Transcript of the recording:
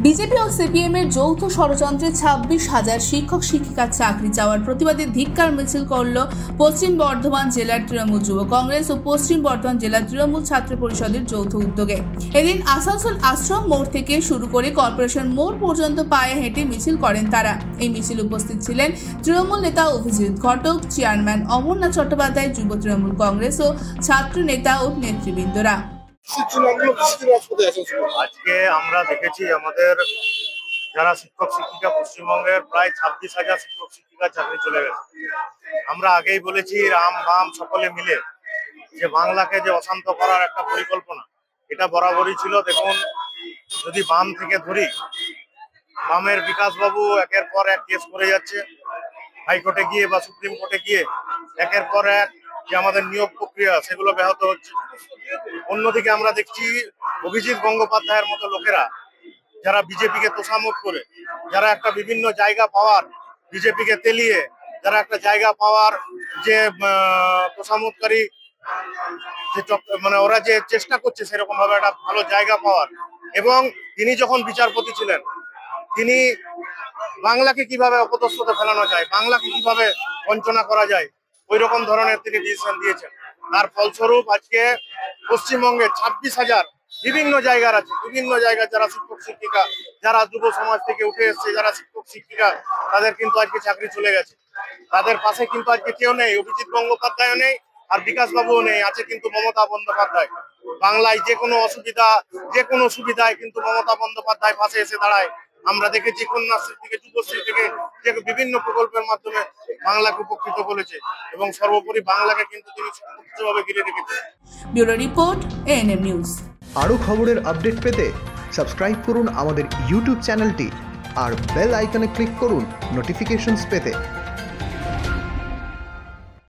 BJP ও CPM এর যৌথ ষড়যন্ত্রে 26,000 শিক্ষক শিক্ষিকার চাকরি চাওয়ার প্রতিবাদে ধিক্কার মিছিল করল পশ্চিম বর্ধমান জেলার তৃণমূল যুব কংগ্রেস ও পশ্চিম বর্ধমান জেলার তৃণমূল ছাত্র পরিষদের যৌথ উদ্যোগে। এদিন আসানসোল আশ্রম মোড় থেকে শুরু করে কর্পোরেশন মোড় পর্যন্ত পায়ে হেঁটে মিছিল করেন তারা। এই মিছিল উপস্থিত ছিলেন তৃণমূল নেতা অভিজিৎ ঘটক, চেয়ারম্যান অমরনাথ চট্টোপাধ্যায়, যুব তৃণমূল কংগ্রেস ও ছাত্র নেতা ও নেতৃবৃন্দরা। আজকে আমরা দেখেছি আমাদের যারা শিক্ষক শিক্ষিকা পশ্চিমবঙ্গের প্রায় 26,000 শিক্ষক শিক্ষিকা চাকরি চলে গেছে। আমরা আগেই বলেছি রাম বাম সকলে মিলে যে বাংলাকে যে অশান্ত করার একটা পরিকল্পনা, এটা বরাবরই ছিল। দেখুন, যদি বাম থেকে ধরি, বামের বিকাশবাবু একের পর এক কেস করে যাচ্ছে, হাইকোর্টে গিয়ে বা সুপ্রিম কোর্টে গিয়ে একের পর এক যে আমাদের নিয়োগ প্রক্রিয়া সেগুলো ব্যাহত হচ্ছে। অন্যদিকে আমরা দেখছি অভিজিৎ গঙ্গোপাধ্যায়ের মতো লোকেরা যারা বিজেপিকে তোষামোদ করে, যারা একটা বিভিন্ন জায়গা পাওয়ার, বিজেপিকে তেলিয়ে যারা একটা জায়গা পাওয়ার যে তোষামোদকারী যে মানে ওরা যে চেষ্টা করছে সেরকম ভাবে একটা ভালো জায়গা পাওয়ার। এবং তিনি যখন বিচারপতি ছিলেন, তিনি বাংলাকে কিভাবে অপদস্থতে ফেলানো যায়, বাংলাকে কিভাবে বঞ্চনা করা যায়, ওই রকম ধরনের তিনি ডিসিশন দিয়েছেন। তার ফলস্বরূপ আজকে পশ্চিমবঙ্গে 26,000 বিভিন্ন জায়গার আছে, বিভিন্ন জায়গায় যারা শিক্ষক শিক্ষিকা, যারা যুব সমাজ থেকে উঠে এসছে, যারা শিক্ষক শিক্ষিকা, তাদের কিন্তু আজকে চাকরি চলে গেছে। তাদের পাশে কিন্তু আজকে কেউ নেই, অভিজিৎ গঙ্গোপাধ্যায়ও নেই আর বিকাশবাবুও নেই, আছে কিন্তু মমতা বন্দ্যোপাধ্যায়। বাংলায় যে কোনো অসুবিধা, যে কোনো সুবিধায় কিন্তু মমতা বন্দ্যোপাধ্যায় পাশে এসে দাঁড়ায়। আমরা দেখেছি কন্যাশ্রী থেকে, যুবশ্রী থেকে, যে বিভিন্ন প্রকল্পের মাধ্যমে বাংলাকে উপকৃত করেছে এবং সর্বোপরি বাংলাকে কিন্তু তিনি সর্বোচ্চভাবে ঘিরে রেখেছে। Bureau report, ANM news. আরও খবরের আপডেট পেতে সাবস্ক্রাইব করুন আমাদের ইউটিউব চ্যানেলটি আর বেল আইকনে ক্লিক করুন নোটিফিকেশনস পেতে।